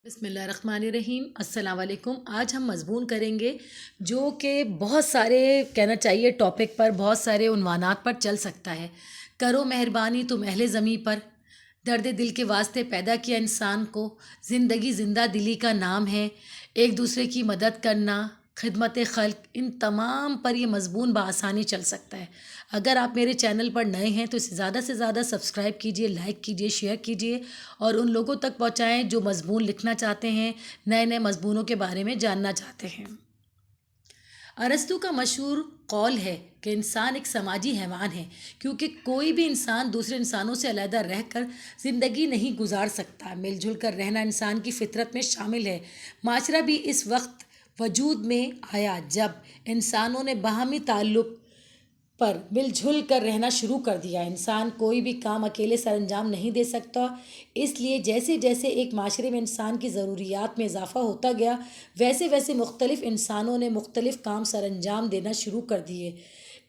बिस्मिल्लाहिर्रहमानिर्रहीम। अस्सलाम वालेकुम। आज हम मज़मून करेंगे जो कि बहुत सारे कहना चाहिए टॉपिक पर, बहुत सारे उन्वानात पर चल सकता है। करो मेहरबानी तुम अहले ज़मीं पर, दर्द दिल के वास्ते पैदा किया इंसान को, ज़िंदगी ज़िंदा दिली का नाम है, एक दूसरे की मदद करना, खिदमत खल्क, इन तमाम पर ये मज़मून बआसानी चल सकता है। अगर आप मेरे चैनल पर नए हैं तो इसे ज़्यादा से ज़्यादा सब्सक्राइब कीजिए, लाइक कीजिए, शेयर कीजिए और उन लोगों तक पहुँचाएँ जो मज़मून लिखना चाहते हैं, नए नए मज़मूनों के बारे में जानना चाहते हैं। अरस्तू का मशहूर कौल है कि इंसान एक समाजी हैवान है, क्योंकि कोई भी इंसान दूसरे इंसानों से अलहदा रहकर ज़िंदगी नहीं गुजार सकता। मिलजुल कर रहना इंसान की फितरत में शामिल है। माशरा भी इस वक्त वजूद में आया जब इंसानों ने बाहमी ताल्लुक़ पर मिलजुल कर रहना शुरू कर दिया। इंसान कोई भी काम अकेले सर अंजाम नहीं दे सकता, इसलिए जैसे जैसे एक माशरे में इंसान की ज़रूरियात में इजाफ़ा होता गया, वैसे वैसे मुख्तलिफ़ इंसानों ने मुख्तलिफ़ काम सर अंजाम देना शुरू कर दिए।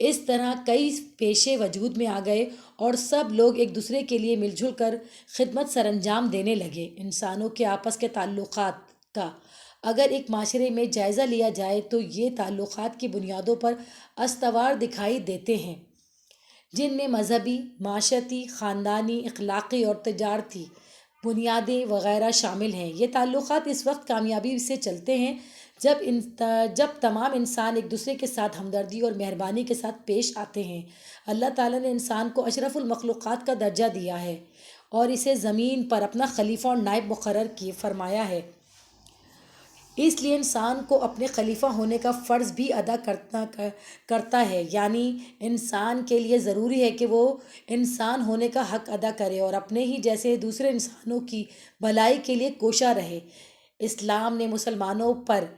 इस तरह कई पेशे वजूद में आ गए और सब लोग एक दूसरे के लिए मिलजुल कर खिदमत सर अंजाम देने लगे। इंसानों के आपस के ताल्लुक़ात का अगर एक माशरे में जायज़ा लिया जाए तो ये ताल्लुक़ात की बुनियादों पर अस्तवार दिखाई देते हैं, जिनमें मजहबी, माशरती, ख़ानदानी, अखलाक़ी और तजारती बुनियादें वगैरह शामिल हैं। ये ताल्लुक़ात इस वक्त कामयाबी से चलते हैं जब तमाम इंसान एक दूसरे के साथ हमदर्दी और मेहरबानी के साथ पेश आते हैं। अल्लाह ताला ने इंसान को अशरफुल मखलूक़ात का दर्जा दिया है और इसे ज़मीन पर अपना खलीफा और नायब मुकर्रर किए फरमाया है। इसलिए इंसान को अपने खलीफा होने का फ़र्ज़ भी अदा करता है, यानी इंसान के लिए ज़रूरी है कि वो इंसान होने का हक़ अदा करे और अपने ही जैसे दूसरे इंसानों की भलाई के लिए कोशा रहे। इस्लाम ने मुसलमानों पर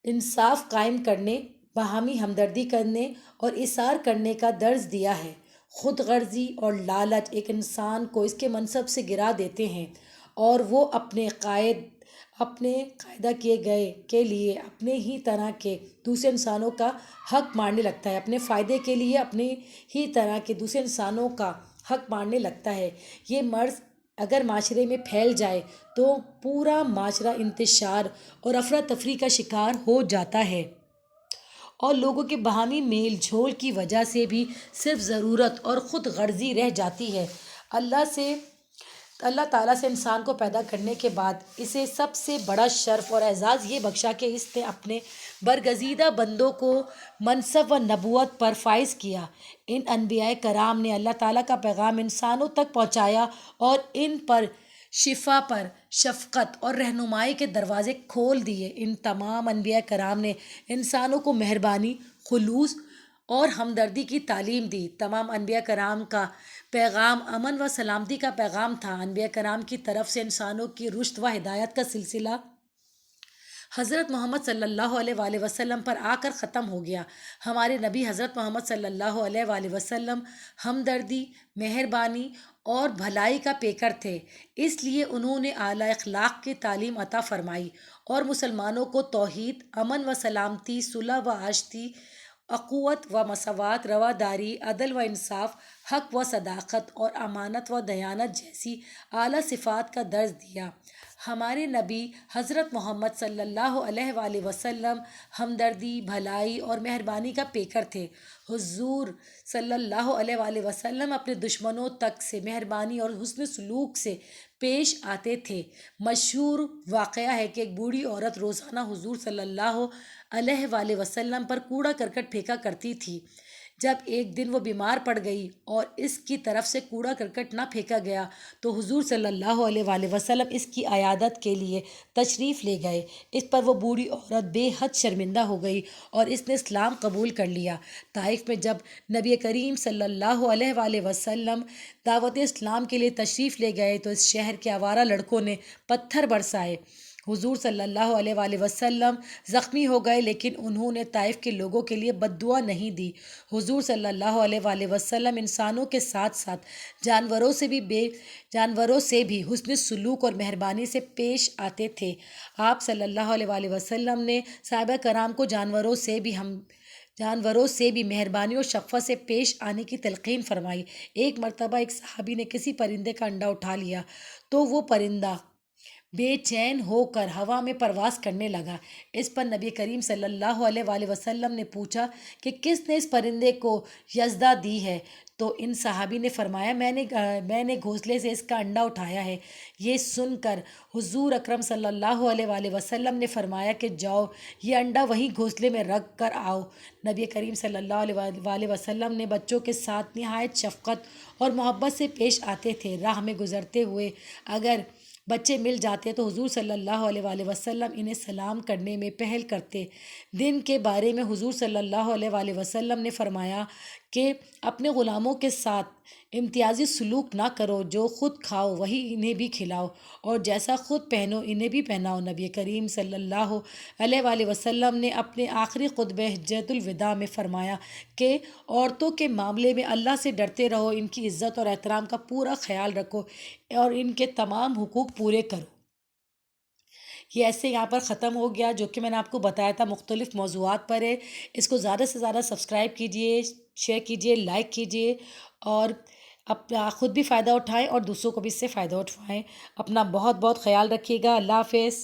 इंसाफ कायम करने, बाहमी हमदर्दी करने और इसार करने का दर्ज दिया है। खुद गर्जी और लालच एक इंसान को इसके मनसब से गिरा देते हैं और वो अपने कायदा किए गए के लिए अपने ही तरह के दूसरे इंसानों का हक मारने लगता है, अपने फ़ायदे के लिए अपने ही तरह के दूसरे इंसानों का हक मारने लगता है। ये मर्ज़ अगर माशरे में फैल जाए तो पूरा माशरा इंतशार और अफरा तफरी का शिकार हो जाता है और लोगों के बाहमी मेल झोल की वजह से भी सिर्फ ज़रूरत और ख़ुद गर्जी रह जाती है। अल्लाह से अल्लाह ताला से इंसान को पैदा करने के बाद इसे सबसे बड़ा शर्फ और एज़ाज़ ये बख्शा कि इसने अपने बरगज़ीदा बंदों को मनसब व नबूवत पर फाइज किया। इन अनबिया कराम ने अल्लाह ताला का पैगाम इंसानों तक पहुँचाया और इन पर शिफा पर शफ़क़त और रहनुमाई के दरवाज़े खोल दिए। इन तमाम अनबिया कराम ने इंसानों को मेहरबानी, खुलूस और हमदर्दी की तालीम दी। तमाम अनबिया कराम का पैगाम अमन व सलामती का पैगाम था। अनबिया कराम की तरफ से इंसानों की रुश्द व हिदायत का सिलसिला हज़रत मोहम्मद सल्लल्लाहु अलैहि वसल्लम पर आकर ख़त्म हो गया। हमारे नबी हज़रत मोहम्मद सल्लल्लाहु अलैहि वसल्लम हमदर्दी, मेहरबानी और भलाई का पेकर थे, इसलिए उन्होंने आला अखलाक की तालीम अता फ़रमाई और मुसलमानों को तौहीद, अमन व सलामती, सुलह व आशती, अक़ुवत व मसवात, रवादारी, अदल व इंसाफ, हक़ व सदाक़त और अमानत व दयानत जैसी आला सिफ़ात का दर्ज दिया। हमारे नबी हज़रत मोहम्मद सल्लल्लाहु अलैहि वसल्लम हमदर्दी, भलाई और मेहरबानी का पेकर थे। हुज़ूर सल्लल्लाहु अलैहि वसल्लम अपने दुश्मनों तक से मेहरबानी और हुस्न सलूक से पेश आते थे। मशहूर वाक़या है कि एक बूढ़ी औरत रोज़ाना हुज़ूर सल्लल्लाहु अलैहि वसल्लम पर कूड़ा करकट फेंका करती थी। जब एक दिन वो बीमार पड़ गई और इसकी तरफ से कूड़ा करकट ना फेंका गया तो हुजूर सल्लल्लाहु अलैहि वसल्लम इसकी अयादत के लिए तशरीफ़ ले गए। इस पर वो बूढ़ी औरत बेहद शर्मिंदा हो गई और इसने इस्लाम कबूल कर लिया। ताइफ में जब नबी करीम सल्लल्लाहु अलैहि वसल्लम दावत इस्लाम के लिए तशरीफ़ ले गए तो इस शहर के आवारा लड़कों ने पत्थर बरसाए। हुजूर सल्लल्लाहु अलैहि वसल्लम ज़ख्मी हो गए, लेकिन उन्होंने ताइफ के लोगों के लिए बद्दुआ नहीं दी। हुजूर सल्लल्लाहु अलैहि वसल्लम इंसानों के साथ साथ जानवरों से भी हुस्न सलूक और मेहरबानी से पेश आते थे। आप सल्लल्लाहु अलैहि वसल्लम ने सहाबा कराम को जानवरों से भी मेहरबानी और शफ़क़त से पेश आने की तलक़ीन फरमाई। एक मरतबा एक सहाबी ने किसी परिंदे का अंडा उठा लिया तो वो परिंदा بے چین ہو کر ہوا میں پرواز کرنے لگا۔ اس پر نبی کریم صلی اللہ علیہ وآلہ وسلم نے پوچھا کہ کس نے اس پرندے کو یزدہ دی ہے؟ تو ان صحابی نے فرمایا میں نے گھونسلے سے اس کا انڈا اٹھایا ہے۔ یہ سن کر حضور اکرم صلی اللہ علیہ وآلہ وسلم نے فرمایا کہ جاؤ یہ انڈا وہیں گھونسلے میں رکھ کر آؤ۔ نبی کریم صلی اللہ علیہ وآلہ وسلم نے بچوں کے ساتھ نہایت شفقت اور محبت سے پیش آتے تھے۔ راہ میں گزرتے ہوئے اگر بچے مل جاتے تو حضور صلی اللہ علیہ وآلہ وسلم انہیں سلام کرنے میں پہل کرتے۔ دن کے بارے میں حضور صلی اللہ علیہ وآلہ وسلم نے فرمایا کہ اپنے غلاموں کے ساتھ امتیازی سلوک نہ کرو، جو خود کھاؤ وہی انہیں بھی کھلاؤ، اور جیسا خود پہنو انہیں بھی پہناؤ۔ نبی کریم صلی اللہ علیہ وآلہ وسلم نے اپنے آخری خطبہ حجۃ الوداع میں فرمایا کہ عورتوں کے معاملے میں اللہ سے ڈرتے رہو، ان کی عزت اور احترام کا پورا خیال رکھو اور ان کے تمام حقوق پورے کرو۔ یہ ایسے یہاں پر ختم ہو گیا، جو کہ میں نے آپ کو بتایا تھا مختلف موضوعات پر ہے۔ اس کو زیادہ سے زیادہ سبسکرائب کیجئے، شیئر کیجئے، لائک کیجئے، اور اپنا خود بھی فائدہ اٹھائیں اور دوسروں کو بھی اس سے فائدہ اٹھوائیں۔ اپنا بہت بہت خیال رکھیے گا۔ اللہ حافظ۔